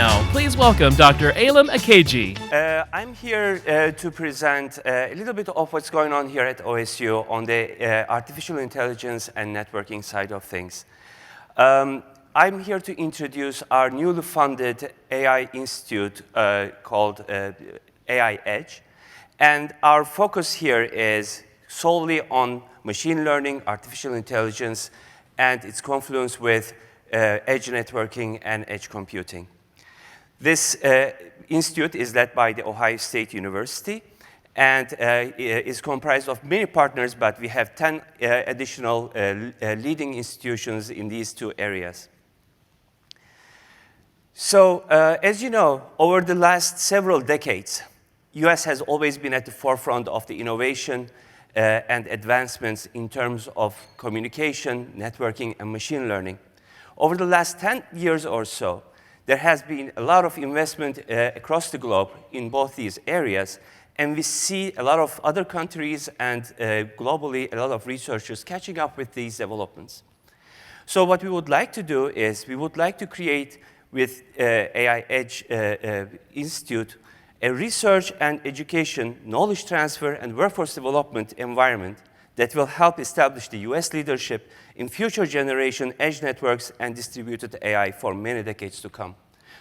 now, please welcome Dr. Eylem Ekici. I'm here to present a little bit of what's going on here at OSU on the artificial intelligence and networking side of things. I'm here to introduce our newly funded AI institute called AI Edge. And our focus here is solely on machine learning, artificial intelligence, and its confluence with edge networking and edge computing. This institute is led by the Ohio State University and is comprised of many partners, but we have 10 additional leading institutions in these two areas. So, as you know, over the last several decades, US has always been at the forefront of the innovation and advancements in terms of communication, networking, and machine learning. Over the last 10 years or so, there has been a lot of investment across the globe in both these areas, and we see a lot of other countries and globally a lot of researchers catching up with these developments. So what we would like to do is we would like to create with AI Edge Institute a research and education, knowledge transfer, and workforce development environment that will help establish the US leadership in future generation edge networks and distributed AI for many decades to come.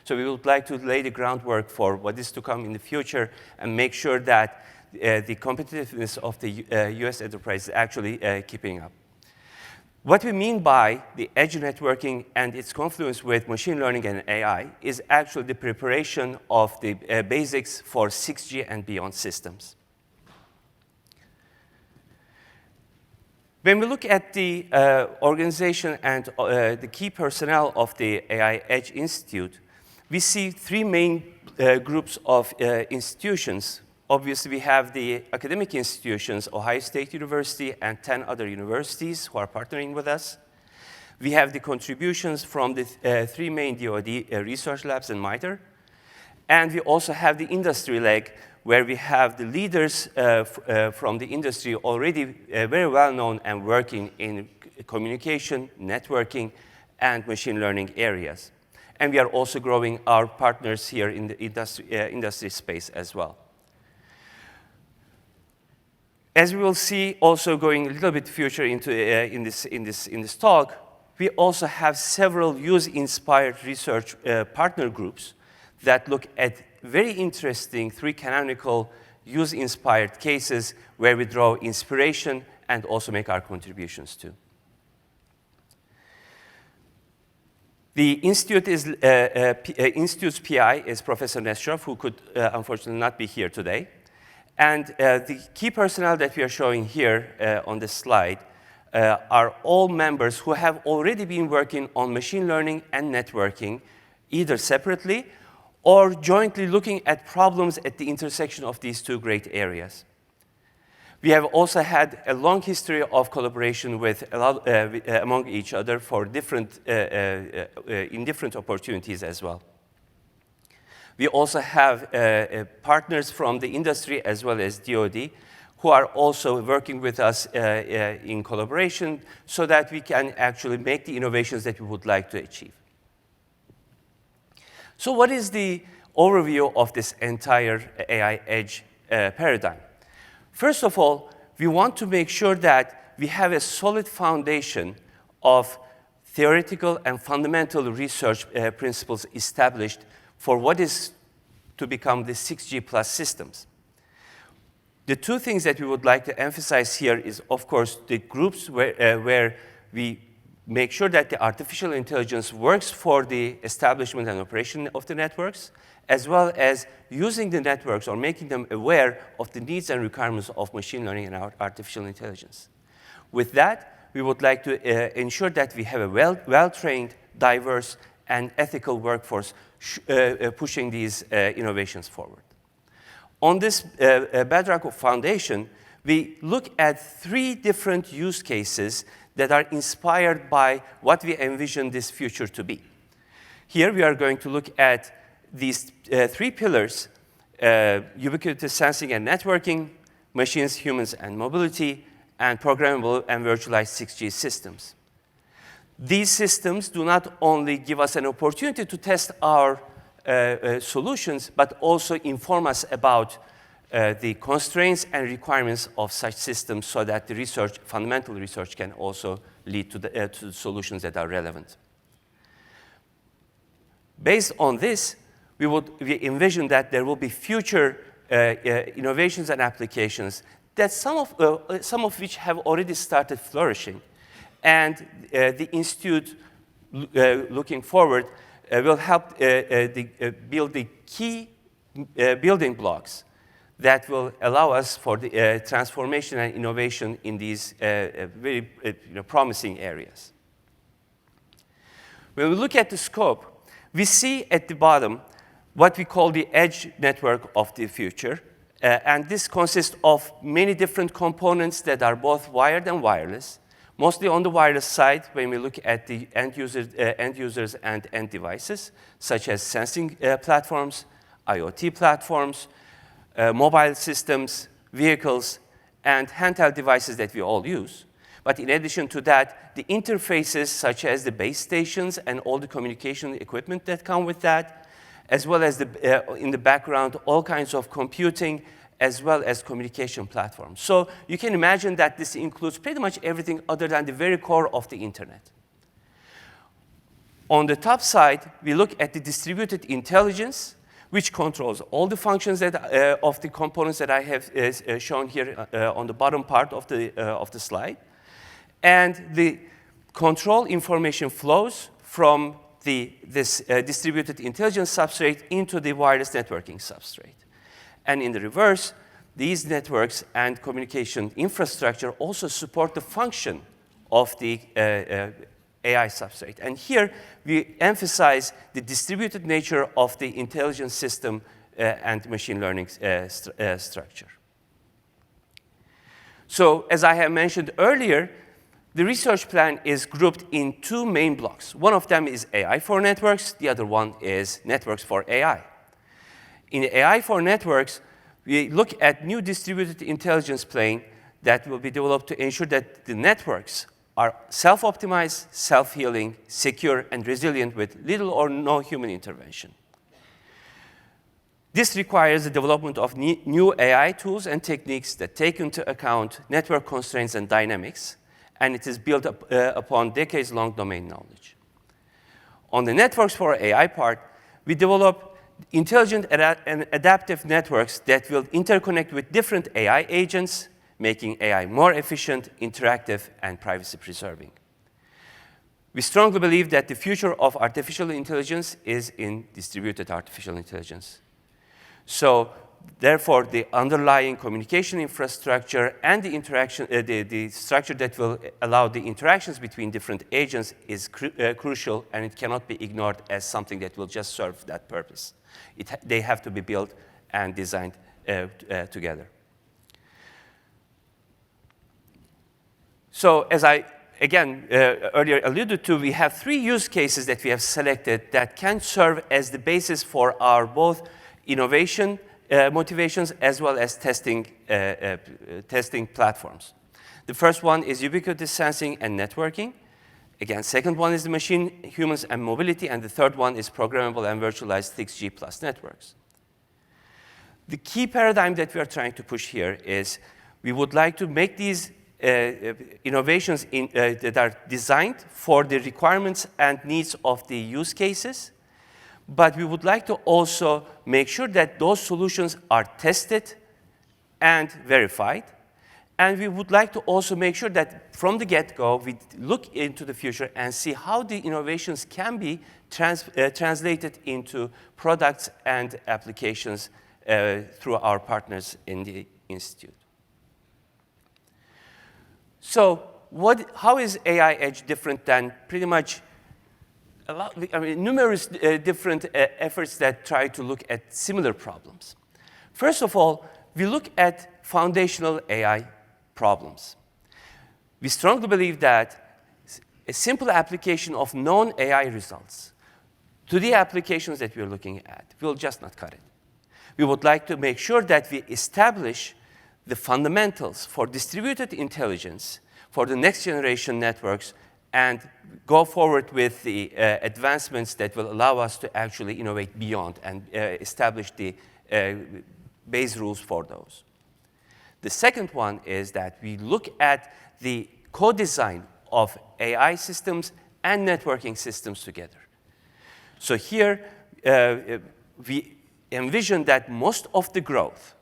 So we would like to lay the groundwork for what is to come in the future and make sure that the competitiveness of the US enterprise is actually keeping up. What we mean by the edge networking and its confluence with machine learning and AI is actually the preparation of the basics for 6G and beyond systems. When we look at the organization and the key personnel of the AI Edge Institute, we see three main groups of institutions. Obviously, we have the academic institutions, Ohio State University and 10 other universities who are partnering with us. We have the contributions from the three main DoD research labs and MITRE. And we also have the industry leg, where we have the leaders from the industry already very well known and working in communication, networking, and machine learning areas. And we are also growing our partners here in the industry space as well. As we will see, also going a little bit future into in this talk, we also have several use-inspired research partner groups that look at very interesting three canonical use-inspired cases where we draw inspiration and also make our contributions to. The institute's PI is Professor Nesraf, who could unfortunately not be here today. And the key personnel that we are showing here on this slide are all members who have already been working on machine learning and networking, either separately or jointly looking at problems at the intersection of these two great areas. We have also had a long history of collaboration with among each other for in different opportunities as well. We also have partners from the industry as well as DoD who are also working with us in collaboration so that we can actually make the innovations that we would like to achieve. So what is the overview of this entire AI Edge paradigm? First of all, we want to make sure that we have a solid foundation of theoretical and fundamental research principles established for what is to become the 6G plus systems. The two things that we would like to emphasize here is, of course, the groups where we make sure that the artificial intelligence works for the establishment and operation of the networks, as well as using the networks or making them aware of the needs and requirements of machine learning and artificial intelligence. With that, we would like to ensure that we have a well-trained, diverse, and ethical workforce pushing these innovations forward. On this bedrock of foundation, we look at three different use cases that are inspired by what we envision this future to be. Here we are going to look at these three pillars: ubiquitous sensing and networking, machines, humans, and mobility, and programmable and virtualized 6G systems. These systems do not only give us an opportunity to test our solutions, but also inform us about the constraints and requirements of such systems so that the research, fundamental research, can also lead to the solutions that are relevant. Based on this, we envision that there will be future innovations and applications that some of which have already started flourishing. And the Institute, looking forward, will help build the key building blocks that will allow us for the transformation and innovation in these very promising areas. When we look at the scope, we see at the bottom what we call the edge network of the future. And this consists of many different components that are both wired and wireless. Mostly on the wireless side, when we look at the end users and end devices, such as sensing platforms, IoT platforms, mobile systems, vehicles, and handheld devices that we all use. But in addition to that, the interfaces such as the base stations and all the communication equipment that come with that, as well as in the background, all kinds of computing, as well as communication platforms. So you can imagine that this includes pretty much everything other than the very core of the internet. On the top side, we look at the distributed intelligence, which controls all the functions that, of the components that I have shown here on the bottom part of the slide. And the control information flows from this distributed intelligence substrate into the wireless networking substrate. And in the reverse, these networks and communication infrastructure also support the function of the AI substrate. And here, we emphasize the distributed nature of the intelligence system and machine learning structure. So, as I have mentioned earlier, the research plan is grouped in two main blocks. One of them is AI for networks. The other one is networks for AI. In AI for networks, we look at new distributed intelligence plane that will be developed to ensure that the networks are self-optimized, self-healing, secure, and resilient with little or no human intervention. This requires the development of new AI tools and techniques that take into account network constraints and dynamics, and it is built upon decades-long domain knowledge. On the networks for AI part, we develop intelligent and adaptive networks that will interconnect with different AI agents, making AI more efficient, interactive, and privacy-preserving. We strongly believe that the future of artificial intelligence is in distributed artificial intelligence. So, therefore, the underlying communication infrastructure and the interaction, the structure that will allow the interactions between different agents is crucial, and it cannot be ignored as something that will just serve that purpose. They have to be built and designed together. So, as I, again, earlier alluded to, we have three use cases that we have selected that can serve as the basis for our both innovation motivations as well as testing platforms. The first one is ubiquitous sensing and networking. Again, second one is the machine, humans, and mobility, and the third one is programmable and virtualized 6G plus networks. The key paradigm that we are trying to push here is we would like to make these innovations that are designed for the requirements and needs of the use cases, but we would like to also make sure that those solutions are tested and verified. And we would like to also make sure that from the get-go, we look into the future and see how the innovations can be translated into products and applications through our partners in the Institute. So how is AI Edge different than pretty much numerous different efforts that try to look at similar problems? First of all, we look at foundational AI problems. We strongly believe that a simple application of known AI results to the applications that we're looking at will just not cut it. We would like to make sure that we establish the fundamentals for distributed intelligence for the next generation networks and go forward with the advancements that will allow us to actually innovate beyond and establish the base rules for those. The second one is that we look at the co-design of AI systems and networking systems together. So here, we envision that most of the growth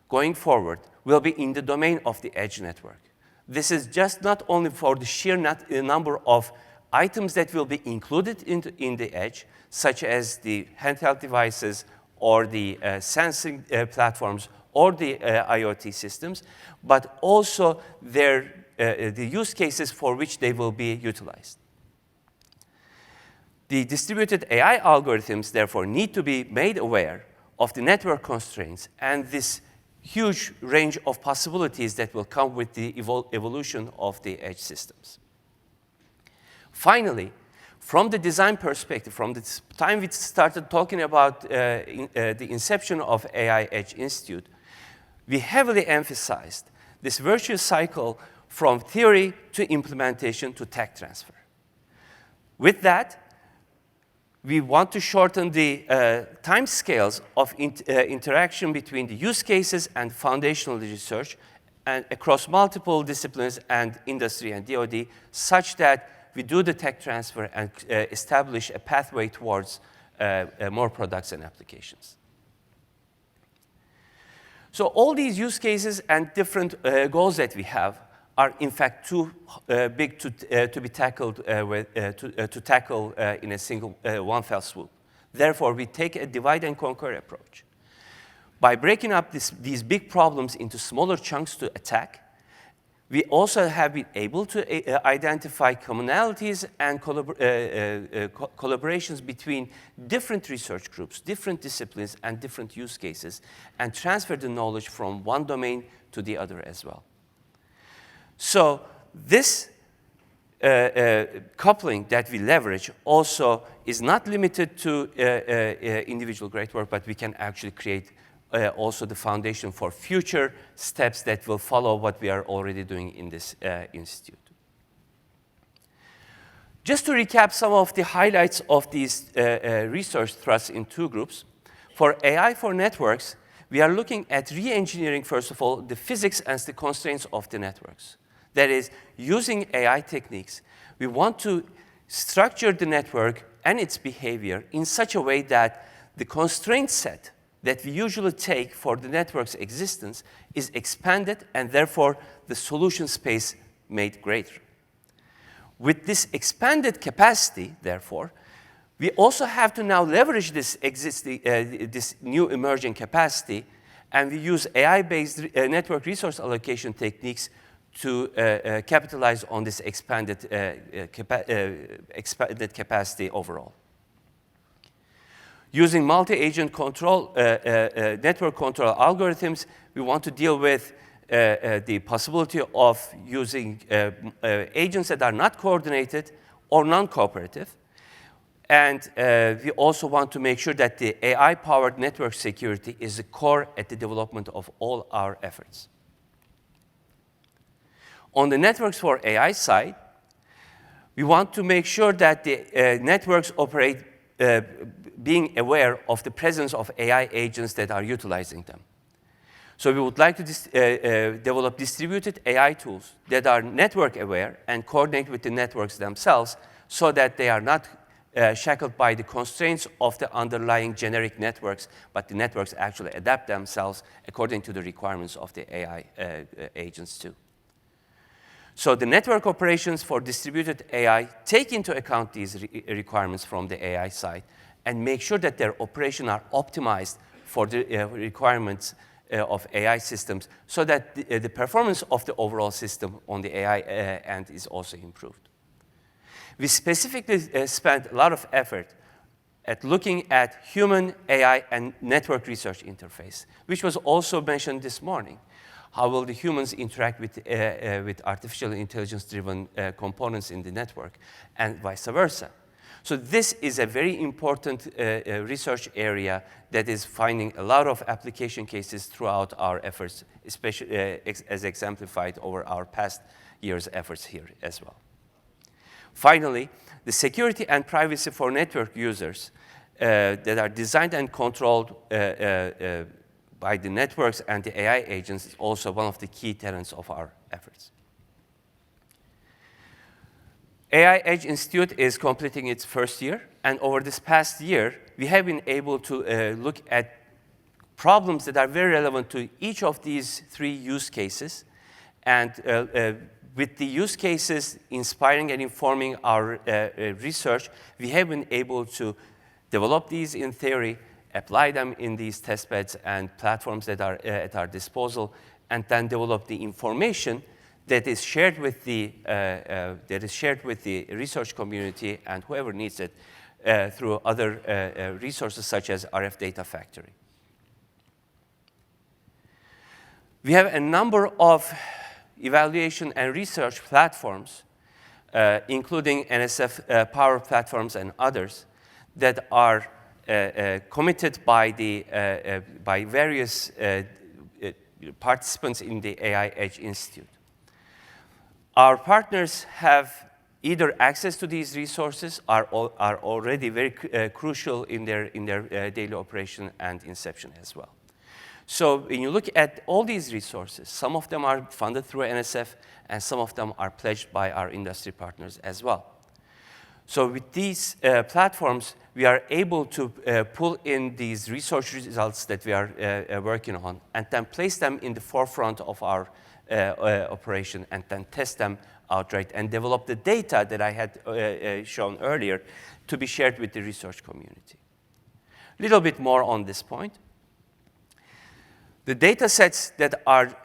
going forward will be in the domain of the edge network. This is just not only for the sheer number of items that will be included in the edge, such as the handheld devices or the sensing platforms or the IoT systems, but also the use cases for which they will be utilized. The distributed AI algorithms, therefore, need to be made aware of the network constraints and this huge range of possibilities that will come with the evolution of the edge systems. Finally, from the design perspective, from the time we started talking about the inception of AI Edge Institute, we heavily emphasized this virtuous cycle from theory to implementation to tech transfer. With that, we want to shorten the time scales of interaction between the use cases and foundational research and across multiple disciplines and industry and DoD, such that we do the tech transfer and establish a pathway towards more products and applications. So all these use cases and different goals that we have are in fact too big to be tackled to tackle in a single one fell swoop. Therefore, we take a divide and conquer approach. By breaking up these big problems into smaller chunks to attack, we also have been able to identify commonalities and collaborations between different research groups, different disciplines, and different use cases, and transfer the knowledge from one domain to the other as well. So this coupling that we leverage also is not limited to individual great work, but we can actually create also the foundation for future steps that will follow what we are already doing in this institute. Just to recap some of the highlights of these research thrusts in two groups. For AI for networks, we are looking at re-engineering, first of all, the physics and the constraints of the networks. That is, using AI techniques, we want to structure the network and its behavior in such a way that the constraint set that we usually take for the network's existence is expanded and therefore the solution space made greater. With this expanded capacity, therefore, we also have to now leverage this this new emerging capacity, and we use AI-based network resource allocation techniques to capitalize on this expanded capacity overall. Using multi-agent control, network control algorithms, we want to deal with the possibility of using agents that are not coordinated or non-cooperative. And we also want to make sure that the AI-powered network security is the core at the development of all our efforts. On the networks for AI side, we want to make sure that the networks operate being aware of the presence of AI agents that are utilizing them. So we would like to develop distributed AI tools that are network aware and coordinate with the networks themselves so that they are not shackled by the constraints of the underlying generic networks, but the networks actually adapt themselves according to the requirements of the AI agents too. So the network operations for distributed AI take into account these requirements from the AI side and make sure that their operations are optimized for the requirements of AI systems so that the performance of the overall system on the AI end is also improved. We specifically spent a lot of effort at looking at human, AI, and network research interface, which was also mentioned this morning. How will the humans interact with artificial intelligence-driven components in the network, and vice versa? So this is a very important research area that is finding a lot of application cases throughout our efforts, especially as exemplified over our past year's efforts here as well. Finally, the security and privacy for network users that are designed and controlled by the networks and the AI agents is also one of the key tenets of our efforts. AI Edge Institute is completing its first year, and over this past year, we have been able to look at problems that are very relevant to each of these 3 use cases, and with the use cases inspiring and informing our research, we have been able to develop these in theory, apply them in these testbeds and platforms that are at our disposal, and then develop the information that is shared with the research community and whoever needs it through other resources such as RF Data Factory. We have a number of evaluation and research platforms, including NSF Power platforms and others, that are committed by various participants in the AI Edge Institute. Our partners have either access to these resources are already very crucial in their daily operation and inception as well. So when you look at all these resources, some of them are funded through NSF, and some of them are pledged by our industry partners as well. So with these platforms, we are able to pull in these research results that we are working on and then place them in the forefront of our operation and then test them outright and develop the data that I had shown earlier to be shared with the research community. A little bit more on this point. The data sets that are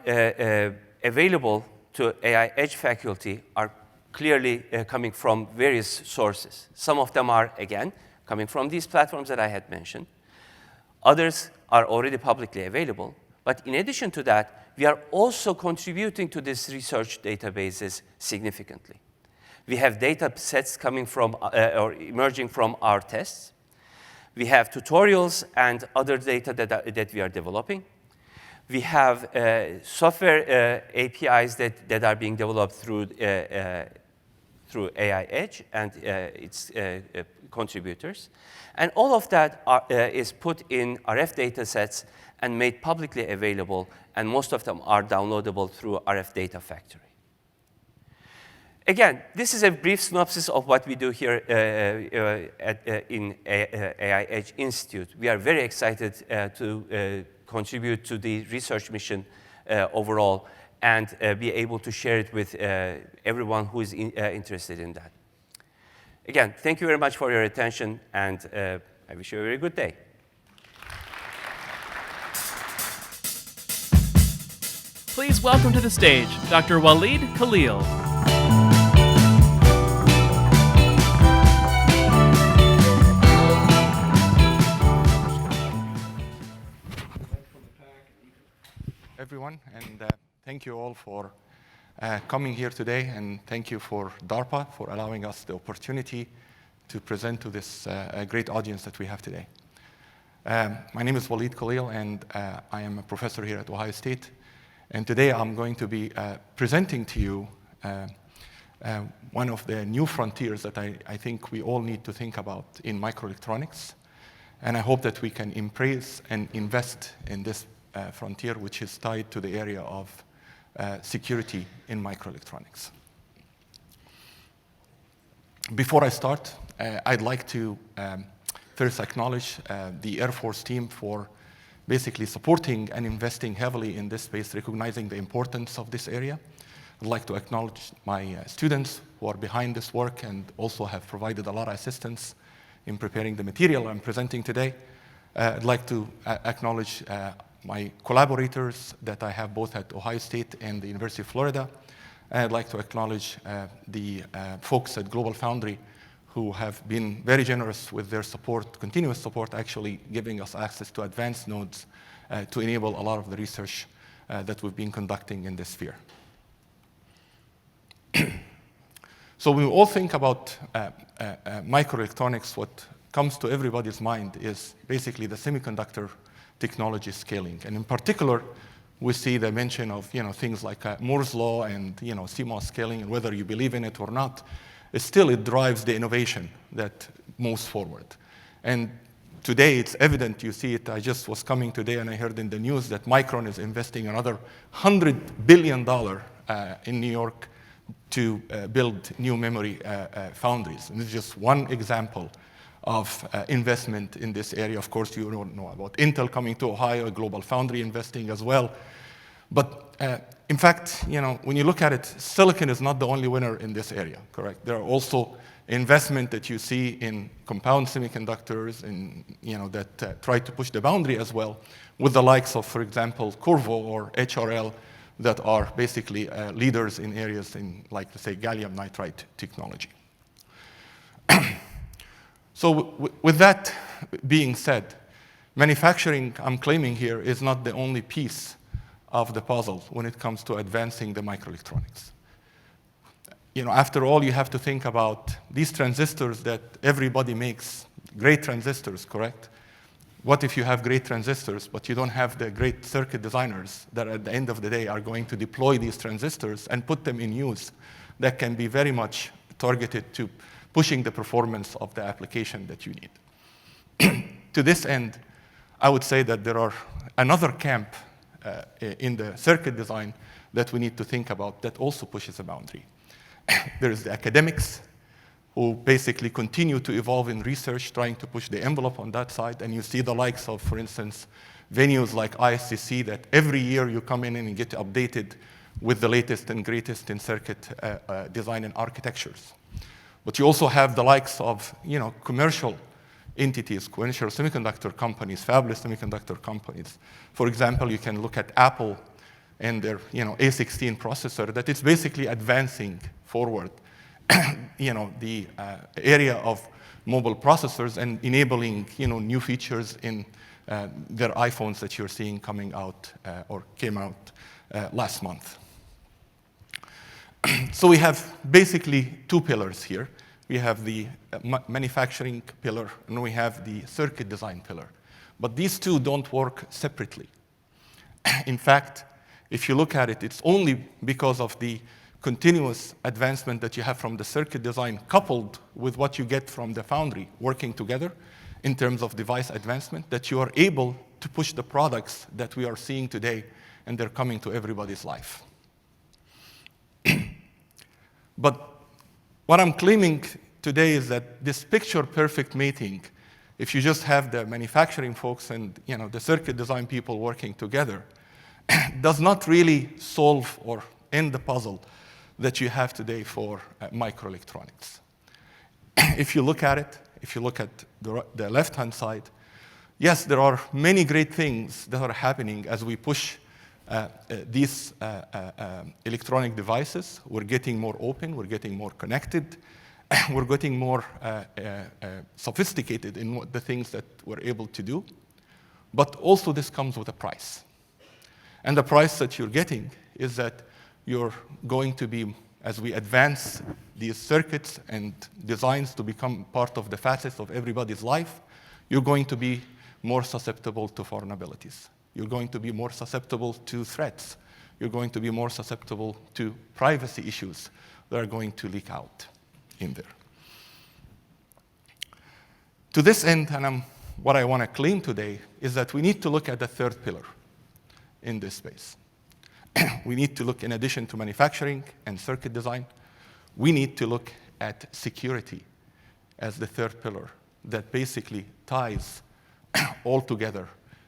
available to AI Edge faculty are clearly coming from various sources. Some of them are, again, coming from these platforms that I had mentioned. Others are already publicly available. But in addition to that, we are also contributing to these research databases significantly. We have data sets coming from or emerging from our tests. We have tutorials and other data that we are developing. We have software APIs that are being developed through AI Edge and its contributors. And all of that is put in RF data sets and made publicly available, and most of them are downloadable through RF Data Factory. Again, this is a brief synopsis of what we do here in AI Edge Institute. We are very excited to contribute to the research mission overall and be able to share it with everyone who is interested in that. Again, thank you very much for your attention, and I wish you a very good day. Please welcome to the stage Dr. Waleed Khalil. Everyone, and thank you all for coming here today, and thank you for DARPA for allowing us the opportunity to present to this great audience that we have today. My name is Waleed Khalil, and I am a professor here at Ohio State. And today I'm going to be presenting to you one of the new frontiers that I think we all need to think about in microelectronics. And I hope that we can embrace and invest in this frontier, which is tied to the area of security in microelectronics. Before I start, I'd like to first acknowledge the Air Force team for basically supporting and investing heavily in this space, recognizing the importance of this area. I'd like to acknowledge my students who are behind this work and also have provided a lot of assistance in preparing the material I'm presenting today. I'd like to acknowledge my collaborators that I have both at Ohio State and the University of Florida. And I'd like to acknowledge the folks at Global Foundry who have been very generous with their support, continuous support, actually giving us access to advanced nodes to enable a lot of the research that we've been conducting in this sphere. So when we all think about microelectronics, what comes to everybody's mind is basically the semiconductor technology scaling. And in particular, we see the mention of things like Moore's law and CMOS scaling, and whether you believe in it or not, still it drives the innovation that moves forward. And today it's evident, you see it, I just was coming today and I heard in the news that Micron is investing another $100 billion in New York to build new memory foundries. And this is just one example of investment in this area. Of course, you don't know about Intel coming to Ohio, Global Foundry investing as well. But in fact, when you look at it, silicon is not the only winner in this area, correct? There are also investment that you see in compound semiconductors and that try to push the boundary as well, with the likes of, for example, Qorvo or HRL, that are basically leaders in areas in, like, say, gallium nitride technology. So with that being said, manufacturing, I'm claiming here, is not the only piece of the puzzle when it comes to advancing the microelectronics. After all, you have to think about these transistors that everybody makes, great transistors, correct? What if you have great transistors, but you don't have the great circuit designers that at the end of the day are going to deploy these transistors and put them in use that can be very much targeted to pushing the performance of the application that you need. To this end, I would say that there are another camp in the circuit design that we need to think about that also pushes the boundary. There is the academics who basically continue to evolve in research, trying to push the envelope on that side. And you see the likes of, for instance, venues like ISCC that every year you come in and get updated with the latest and greatest in circuit design and architectures. But you also have the likes of commercial entities, commercial semiconductor companies, fabless semiconductor companies. For example, you can look at Apple and their A16 processor that is basically advancing forward the area of mobile processors and enabling new features in their iPhones that you're seeing coming out or came out last month. So we have basically two pillars here. We have the manufacturing pillar and we have the circuit design pillar. But these two don't work separately. In fact, if you look at it, it's only because of the continuous advancement that you have from the circuit design coupled with what you get from the foundry working together in terms of device advancement that you are able to push the products that we are seeing today and they're coming to everybody's life. But what I'm claiming today is that this picture-perfect mating, if you just have the manufacturing folks and the circuit design people working together, does not really solve or end the puzzle that you have today for microelectronics. If you look at it, if you look at the left-hand side, yes, there are many great things that are happening as we push these electronic devices. We're getting more open, we're getting more connected, we're getting more sophisticated in the things that we're able to do. But also this comes with a price. And the price that you're getting is that you're going to be, as we advance these circuits and designs to become part of the facets of everybody's life, you're going to be more susceptible to vulnerabilities. You're going to be more susceptible to threats. You're going to be more susceptible to privacy issues that are going to leak out in there. To this end, and what I want to claim today, is that we need to look at the third pillar in this space. We need to look, in addition to manufacturing and circuit design, we need to look at security as the third pillar that basically ties all together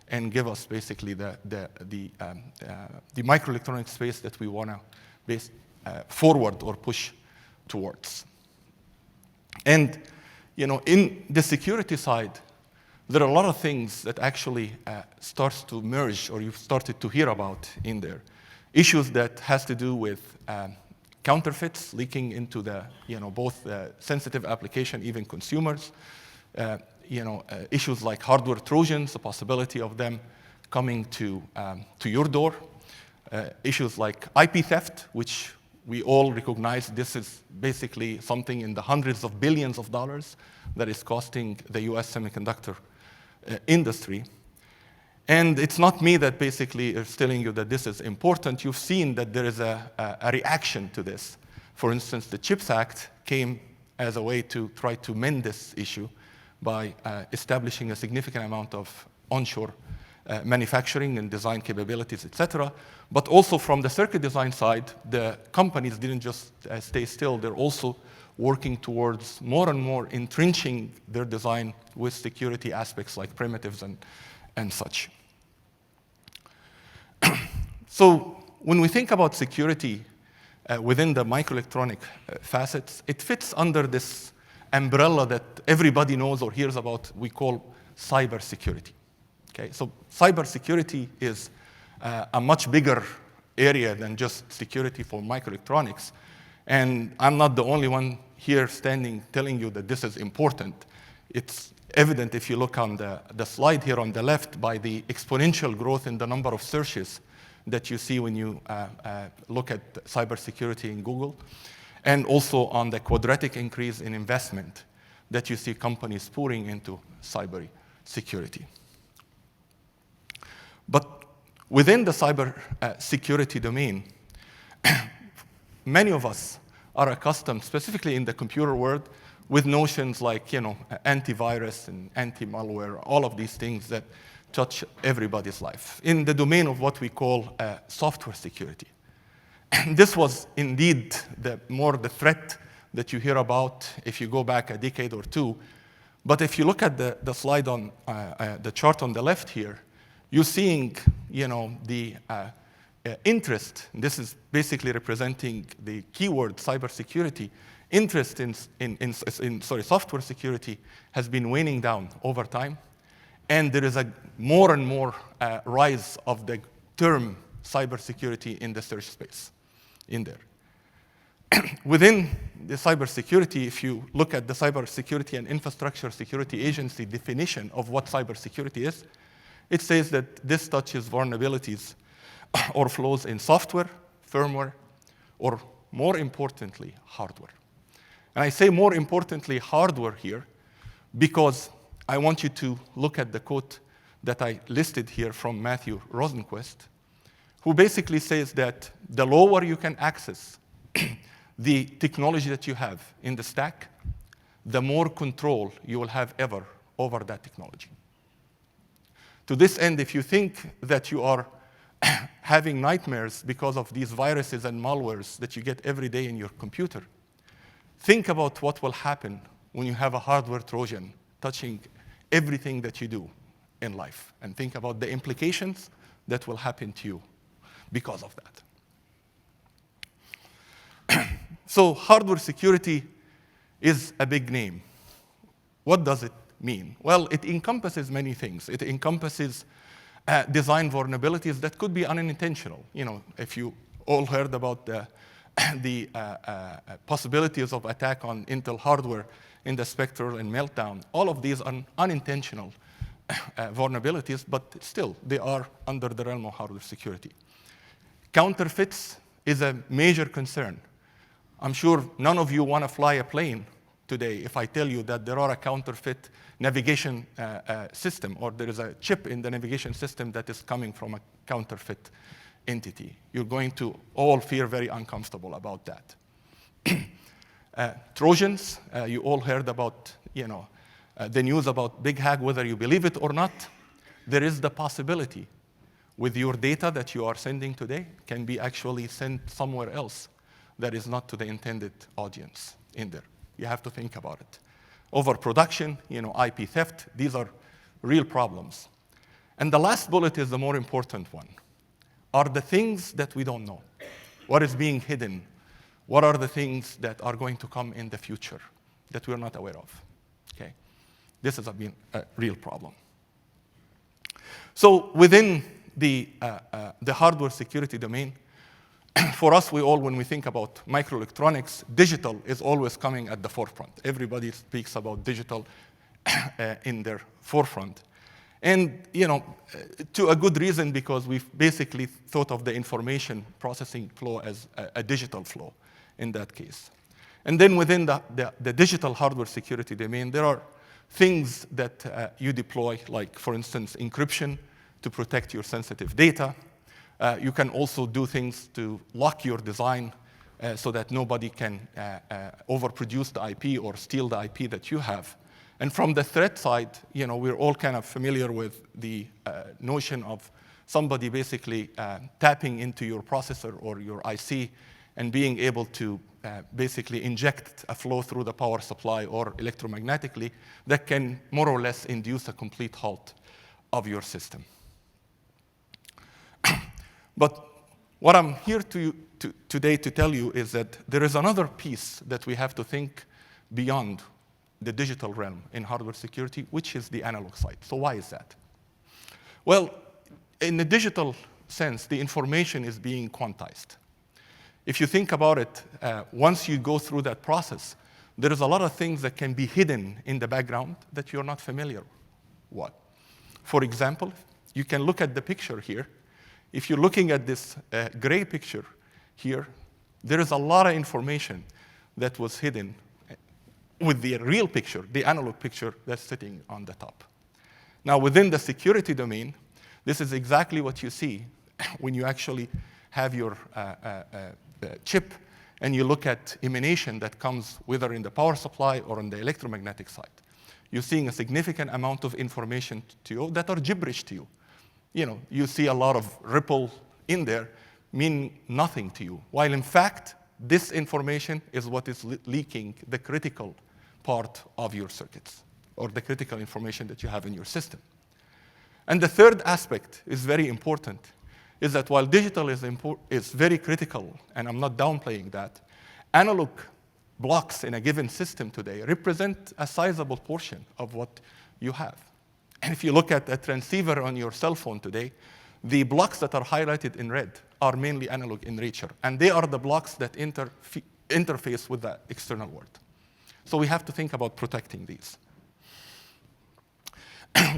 and give us basically the microelectronic space that we want to forward or push towards. And in the security side, there are a lot of things that actually starts to merge, or you've started to hear about in there. Issues that has to do with counterfeits leaking into the, both sensitive application, even consumers. Issues like hardware trojans, the possibility of them coming to your door. Issues like IP theft, which we all recognize this is basically something in the hundreds of billions of dollars that is costing the US semiconductor industry. And it's not me that basically is telling you that this is important. You've seen that there is a reaction to this. For instance, the CHIPS Act came as a way to try to mend this issue by establishing a significant amount of onshore manufacturing and design capabilities, et cetera. But also from the circuit design side, the companies didn't just stay still. They're also working towards more and more entrenching their design with security aspects like primitives and such. So when we think about security within the microelectronic facets, it fits under this umbrella that everybody knows or hears about, we call cybersecurity. Okay, so cybersecurity is a much bigger area than just security for microelectronics. And I'm not the only one here standing telling you that this is important. It's evident if you look on the slide here on the left by the exponential growth in the number of searches that you see when you look at cybersecurity in Google, and also on the quadratic increase in investment that you see companies pouring into cybersecurity. But within the cybersecurity domain, many of us are accustomed, specifically in the computer world, with notions like, antivirus and anti-malware, all of these things that touch everybody's life. In the domain of what we call software security. This was indeed more the threat that you hear about if you go back a decade or two. But if you look at the slide on the chart on the left here, you're seeing, the interest. This is basically representing the keyword cybersecurity. Interest in software security has been waning down over time, and there is a more and more rise of the term cybersecurity in the search space in there. Within the cybersecurity, if you look at the Cybersecurity and Infrastructure Security Agency definition of what cybersecurity is, it says that this touches vulnerabilities or flaws in software, firmware, or more importantly, hardware. And I say more importantly hardware here because I want you to look at the quote that I listed here from Matthew Rosenquist, who basically says that the lower you can access the technology that you have in the stack, the more control you will have ever over that technology. To this end, if you think that you are having nightmares because of these viruses and malwares that you get every day in your computer, think about what will happen when you have a hardware Trojan touching everything that you do in life, and think about the implications that will happen to you because of that. So hardware security is a big name. What does it mean? Well, it encompasses many things. It encompasses design vulnerabilities that could be unintentional. If you all heard about the possibilities of attack on Intel hardware in the Spectre and Meltdown, all of these are unintentional vulnerabilities, but still, they are under the realm of hardware security. Counterfeits is a major concern. I'm sure none of you want to fly a plane today if I tell you that there are a counterfeit navigation system, or there is a chip in the navigation system that is coming from a counterfeit entity. You're going to all feel very uncomfortable about that. Trojans, you all heard about, the news about Big Hack, whether you believe it or not. There is the possibility with your data that you are sending today can be actually sent somewhere else that is not to the intended audience in there. You have to think about it. Overproduction, IP theft, these are real problems. And the last bullet is the more important one. Are the things that we don't know? What is being hidden? What are the things that are going to come in the future that we're not aware of? Okay, this has been a real problem. So within the hardware security domain, for us, when we think about microelectronics, digital is always coming at the forefront. Everybody speaks about digital in their forefront. And, to a good reason, because we've basically thought of the information processing flow as a digital flow in that case. And then within the digital hardware security domain, there are things that you deploy, like, for instance, encryption to protect your sensitive data. You can also do things to lock your design so that nobody can overproduce the IP or steal the IP that you have. And from the threat side, we're all kind of familiar with the notion of somebody basically tapping into your processor or your IC and being able to basically inject a flow through the power supply or electromagnetically that can more or less induce a complete halt of your system. But what I'm here today to tell you is that there is another piece that we have to think beyond the digital realm in hardware security, which is the analog side. So why is that? Well, in the digital sense, the information is being quantized. If you think about it, once you go through that process, there is a lot of things that can be hidden in the background that you're not familiar with. For example, you can look at the picture here. If you're looking at this gray picture here, there is a lot of information that was hidden with the real picture, the analog picture that's sitting on the top. Now, within the security domain, this is exactly what you see when you actually have your chip and you look at emanation that comes whether in the power supply or on the electromagnetic side. You're seeing a significant amount of information to you that are gibberish to you. You see a lot of ripple in there, mean nothing to you, while in fact, this information is what is leaking the critical part of your circuits, or the critical information that you have in your system. And the third aspect is very important, is that while digital is very critical, and I'm not downplaying that, analog blocks in a given system today represent a sizable portion of what you have. And if you look at a transceiver on your cell phone today, the blocks that are highlighted in red are mainly analog in nature, and they are the blocks that interface with the external world. So we have to think about protecting these.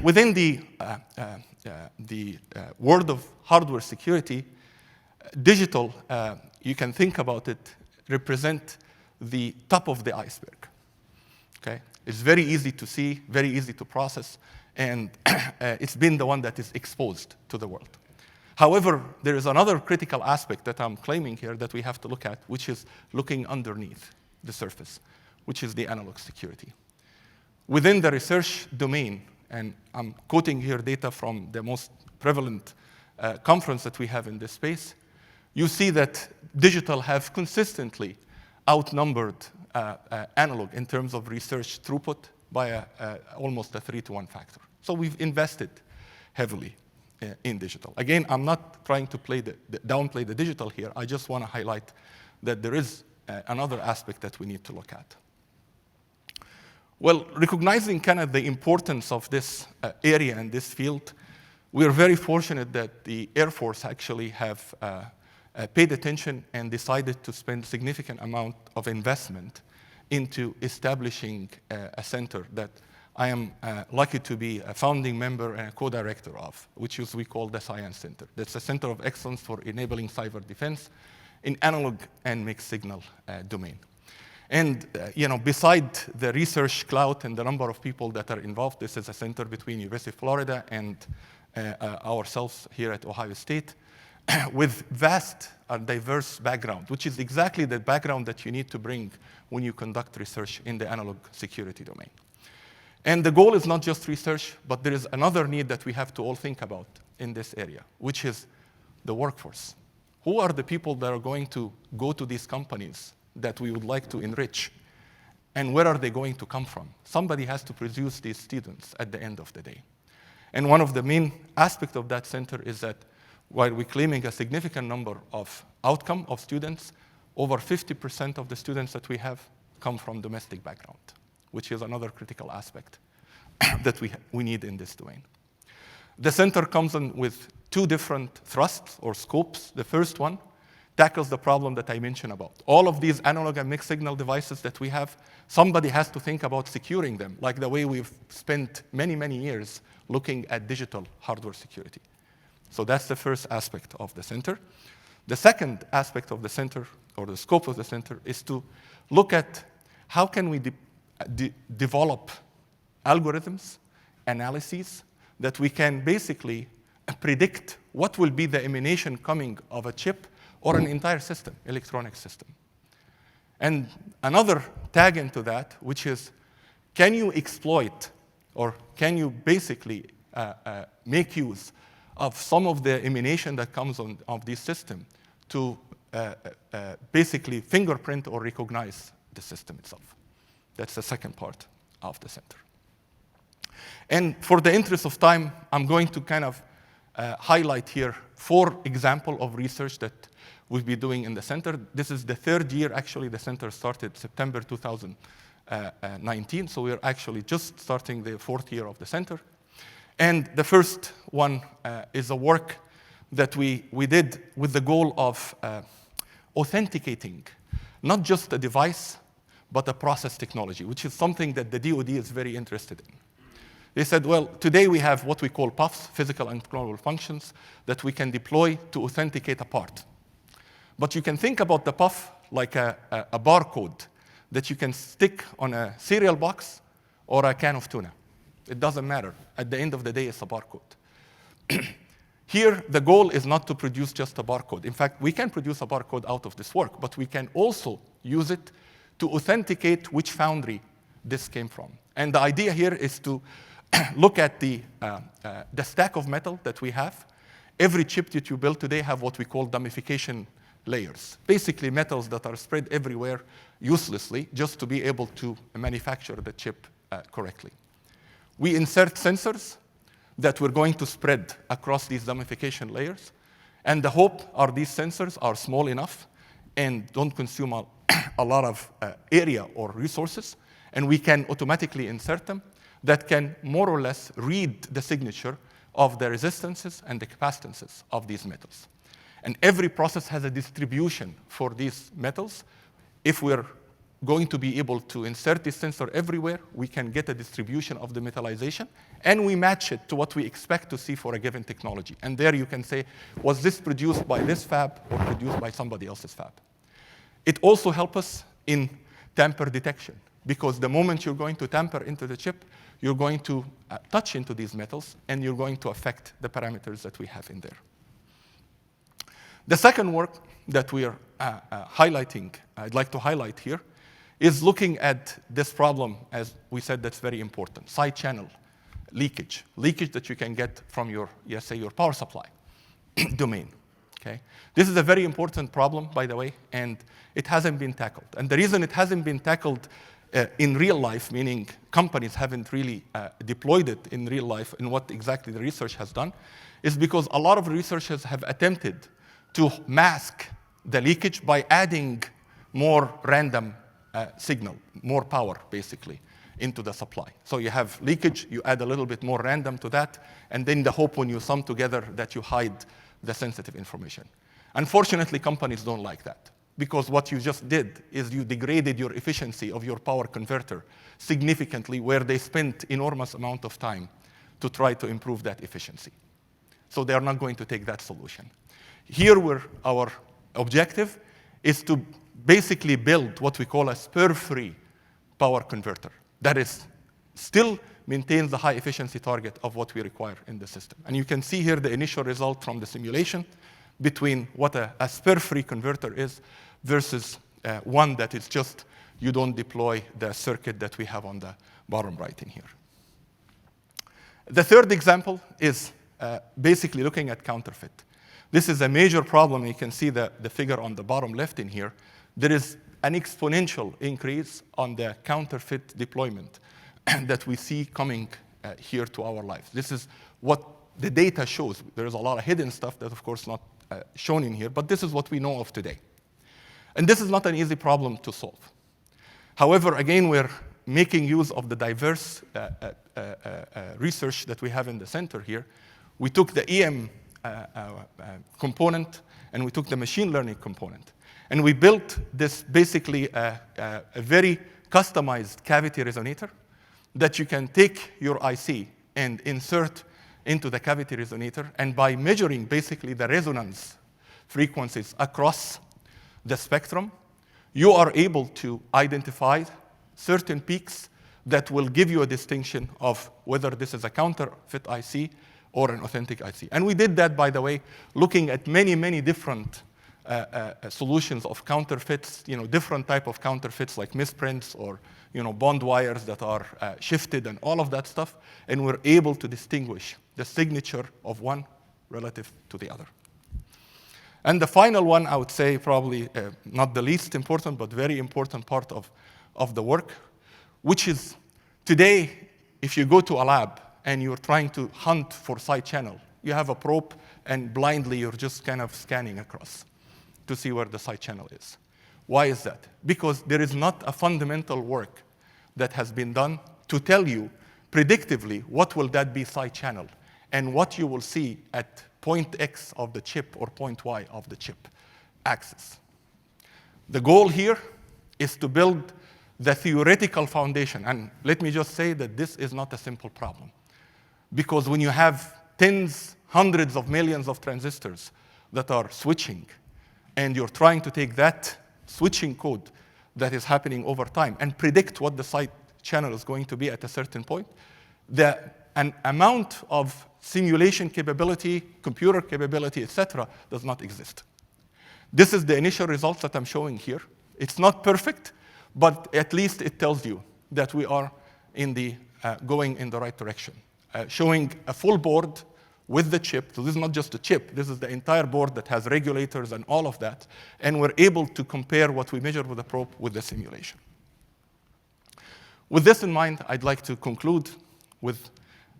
Within the world of hardware security, digital, you can think about it, represent the top of the iceberg. Okay? It's very easy to see, very easy to process, and it's been the one that is exposed to the world. However, there is another critical aspect that I'm claiming here that we have to look at, which is looking underneath the surface, which is the analog security. Within the research domain, and I'm quoting here data from the most prevalent conference that we have in this space, you see that digital have consistently outnumbered analog in terms of research throughput by almost a 3-to-1 factor. So we've invested heavily in digital. Again, I'm not trying to downplay the digital here. I just want to highlight that there is another aspect that we need to look at. Well, recognizing kind of the importance of this area and this field, we are very fortunate that the Air Force actually have paid attention and decided to spend significant amount of investment into establishing a center that I am lucky to be a founding member and a co-director of, which is we call the CYAN Center. That's a Center of Excellence for Enabling Cyber Defense in analog and mixed signal domain. And beside the research clout and the number of people that are involved, this is a center between University of Florida and ourselves here at Ohio State, with vast diverse background, which is exactly the background that you need to bring when you conduct research in the analog security domain. And the goal is not just research, but there is another need that we have to all think about in this area, which is the workforce. Who are the people that are going to go to these companies that we would like to enrich? And where are they going to come from? Somebody has to produce these students at the end of the day. And one of the main aspects of that center is that while we're claiming a significant number of outcome of students, over 50% of the students that we have come from domestic background, which is another critical aspect that we need in this domain. The center comes in with two different thrusts or scopes. The first one tackles the problem that I mentioned about. All of these analog and mixed signal devices that we have, somebody has to think about securing them, like the way we've spent many, many years looking at digital hardware security. So that's the first aspect of the center. The second aspect of the center, or the scope of the center, is to look at how can we develop algorithms, analyses, that we can basically predict what will be the emanation coming of a chip or an entire system, electronic system. And another tag into that, which is, can you exploit, or can you basically make use of some of the emanation that comes of this system to basically fingerprint or recognize the system itself? That's the second part of the center. And for the interest of time, I'm going to kind of highlight here 4 examples of research that we'll be doing in the center. This is the 3rd year, actually. The center started September 2019, so we're actually just starting the 4th year of the center. And the first one is a work that we did with the goal of authenticating not just a device, but a process technology, which is something that the DoD is very interested in. They said, well, today we have what we call PUFs, physical and controllable functions, that we can deploy to authenticate a part. But you can think about the PUF like a barcode that you can stick on a cereal box or a can of tuna. It doesn't matter. At the end of the day, it's a barcode. Here, the goal is not to produce just a barcode. In fact, we can produce a barcode out of this work, but we can also use it to authenticate which foundry this came from. And the idea here is to look at the stack of metal that we have. Every chip that you build today have what we call dummification layers. Basically, metals that are spread everywhere uselessly just to be able to manufacture the chip correctly. We insert sensors that we're going to spread across these dummification layers. And the hope are these sensors are small enough and don't consume a lot of area or resources, and we can automatically insert them that can more or less read the signature of the resistances and the capacitances of these metals. And every process has a distribution for these metals. If we're going to be able to insert this sensor everywhere, we can get a distribution of the metallization, and we match it to what we expect to see for a given technology. And there you can say, was this produced by this fab or produced by somebody else's fab? It also helps us in tamper detection, because the moment you're going to tamper into the chip, you're going to touch into these metals, and you're going to affect the parameters that we have in there. The second work that we are highlighting, I'd like to highlight here, is looking at this problem, as we said, that's very important, side channel leakage that you can get from your, yes, say, your power supply domain. Okay? This is a very important problem, by the way, and it hasn't been tackled. And the reason it hasn't been tackled in real life, meaning companies haven't really deployed it in real life in what exactly the research has done, is because a lot of researchers have attempted to mask the leakage by adding more random signal, more power, basically, into the supply. So you have leakage, you add a little bit more random to that, and then the hope when you sum together that you hide the sensitive information. Unfortunately, companies don't like that, because what you just did is you degraded your efficiency of your power converter significantly, where they spent enormous amount of time to try to improve that efficiency. So they are not going to take that solution. Here, our objective is to basically build what we call a spur-free power converter that is still maintains the high efficiency target of what we require in the system. And you can see here the initial result from the simulation between what a spur-free converter is versus one that is just, you don't deploy the circuit that we have on the bottom right in here. The third example is basically looking at counterfeit. This is a major problem. You can see the figure on the bottom left in here. There is an exponential increase on the counterfeit deployment that we see coming here to our lives. This is what the data shows. There's a lot of hidden stuff that, of course, not shown in here, but this is what we know of today. And this is not an easy problem to solve. However, again, we're making use of the diverse research that we have in the center here. We took the EM component, and we took the machine learning component. And we built this basically a very customized cavity resonator that you can take your IC and insert into the cavity resonator. And by measuring basically the resonance frequencies across the spectrum, you are able to identify certain peaks that will give you a distinction of whether this is a counterfeit IC or an authentic IC. And we did that, by the way, looking at many, many different solutions of counterfeits, different type of counterfeits like misprints or bond wires that are shifted and all of that stuff, and we're able to distinguish the signature of one relative to the other. And the final one, I would say probably not the least important, but very important part of the work, which is today, if you go to a lab and you're trying to hunt for side channel, you have a probe and blindly you're just kind of scanning across to see where the side channel is. Why is that? Because there is not a fundamental work that has been done to tell you predictively what will that be side channel and what you will see at point X of the chip or point Y of the chip axis. The goal here is to build the theoretical foundation. And let me just say that this is not a simple problem. Because when you have tens, hundreds of millions of transistors that are switching, and you're trying to take that switching code that is happening over time and predict what the side channel is going to be at a certain point, an amount of simulation capability, computer capability, etc., does not exist. This is the initial results that I'm showing here. It's not perfect, but at least it tells you that we are going in the right direction. Showing a full board with the chip. So this is not just a chip. This is the entire board that has regulators and all of that. And we're able to compare what we measure with the probe with the simulation. With this in mind, I'd like to conclude with,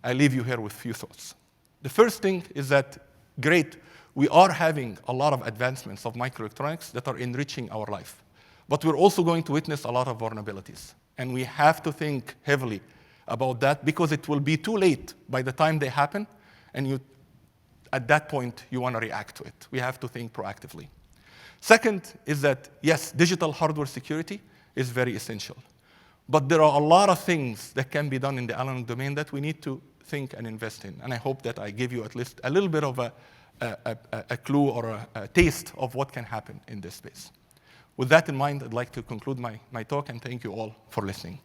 I leave you here with a few thoughts. The first thing is that, great, we are having a lot of advancements of microelectronics that are enriching our life. But we're also going to witness a lot of vulnerabilities. And we have to think heavily about that because it will be too late by the time they happen. And at that point, you want to react to it. We have to think proactively. Second is that, yes, digital hardware security is very essential. But there are a lot of things that can be done in the analog domain that we need to think and invest in. And I hope that I give you at least a little bit of a clue or a taste of what can happen in this space. With that in mind, I'd like to conclude my talk, and thank you all for listening.